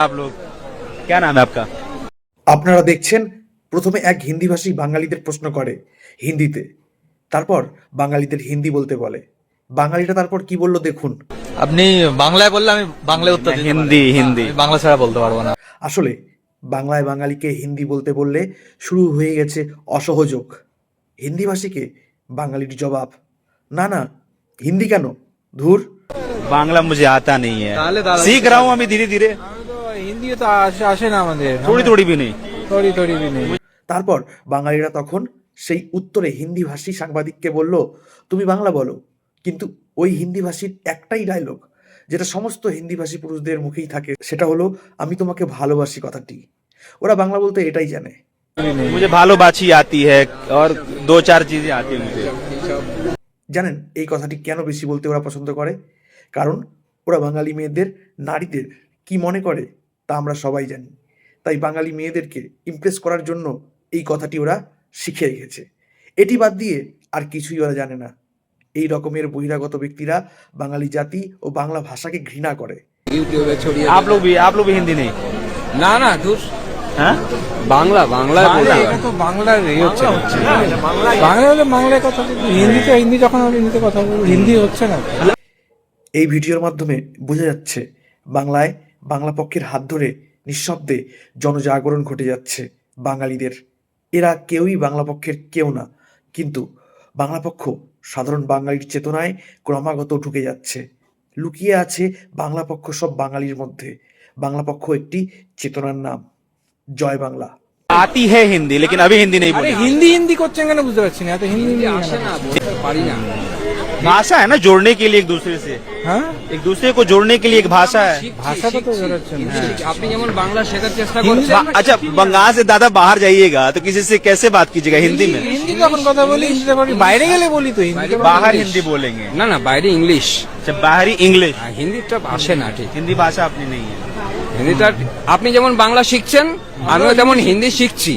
आप लोग क्या नाम है आपका? আপনারা দেখছেন প্রথমে এক হিন্দিভাষী বাঙালিদের প্রশ্ন করে হিন্দিতে, তারপর বাঙালিদের হিন্দি বলতে বলে। বাঙালিটা তারপর কি বলল দেখুন। আপনি বাংলায় বললে আমি বাংলায় উত্তর দিতে পারি। হিন্দি, হিন্দি। আমি বাংলা ছাড়া বলতে পারবো না। আসলে বাংলায় বাঙালিকে হিন্দি বলতে বললে শুরু হয়ে গেছে অসহযোগ। হিন্দিভাষীকে বাঙালির জবাব, না না হিন্দি কেন, ধুর। बांग्ला मुझे आता नहीं है, ताले सीख रहा हूँ अभी धीरे धीरे, হিন্দি তো আসে না আমাদের, थोड़ी थोड़ी भी नहीं। থোড়ি भी নেই। তারপর বাঙালিরা তখন সেই উত্তরে হিন্দিভাষী সাংবাদিককে বলল, তুমি বাংলা বলো। কিন্তু ওই হিন্দিভাষীর একটাই ডায়লগ যেটা সমস্ত হিন্দিভাষী পুরুষদের মুখেই থাকে, সেটা হলো আমি তোমাকে ভালোবাসি কথাটি। ওরা বাংলা বলতে এটাই জানে। मुझे भालोबाची आती है और दो चार चीजें आती है मुझे। জানেন এই কথাটি কেন বেশি বলতে ওরা পছন্দ করে? কারণ ওরা বাঙালি মেয়েদের, নারীদের কি মনে করে তা আমরা সবাই জানি। তাই বাঙালি মেয়েদেরকে ইমপ্রেস করার জন্য এই কথাটি ওরা শিখে রেখেছে। এটি বাদ দিয়ে আর কিছুই ওরা জানে না। এই রকমের বহিরাগত ব্যক্তিরা বাঙালি জাতি ও বাংলা ভাষাকে ঘৃণা করে। ইউটিউবে ছড়িয়ে आप लोग भी हिंदी नहीं? না না দূর हाँ? বাংলা বাংলায় বলে এটা তো বাংলার হচ্ছে না। বাংলা হলে বাংলায় কথা বলবো, হিন্দিতে হিন্দি যখন আমি হিন্দিতে কথা বলবো, হিন্দি হচ্ছে না। এই ভিডিওর মাধ্যমে বোঝা যাচ্ছে বাংলায় বাংলা পক্ষের হাত ধরে নিঃশব্দে জনজাগরণ ঘটে যাচ্ছে বাঙালিদের। এরা কেউই বাংলা পক্ষের কেউ না, কিন্তু বাংলা পক্ষ সাধারণ বাঙালির চেতনায় ক্রমাগত ঢুকে যাচ্ছে। লুকিয়ে আছে বাংলা পক্ষ সব বাঙালির মধ্যে। বাংলা পক্ষ একটি চেতনার নাম। জয় বাংলা। आती है हिंदी, लेकिन अभी हिंदी नहीं আরে बोली। হিন্দি করছেন কেন বুঝতে পারছি না। এত হিন্দি আসে না বলতে পারি না भाषा है ना, जोड़ने के लिए एक दूसरे से, হ্যাঁ, एक दूसरे को जोड़ने के लिए एक भाषा है। ভাষাটা তো বেরোচ্ছে না। আপনি যেমন বাংলা শেখার চেষ্টা করছেন अच्छा, बंगाल से दादा बाहर जाइएगा तो किसी से कैसे बात कीजिएगा? हिंदी में। হিন্দি যখন কথা বলি হিন্দিতে বলি, বাইরে গেলে বলি তো হিন্দি। बाहर हिंदी बोलेंगे। না না বাইরে ইংলিশ अच्छा, बाहरी इंग्लिश। হিন্দিটা আসে না ঠিক हिंदी भाषा अपनी नहीं है। হিন্দিটা আপনি যেমন বাংলা শিখছেন আমিও তেমন হিন্দি শিখছি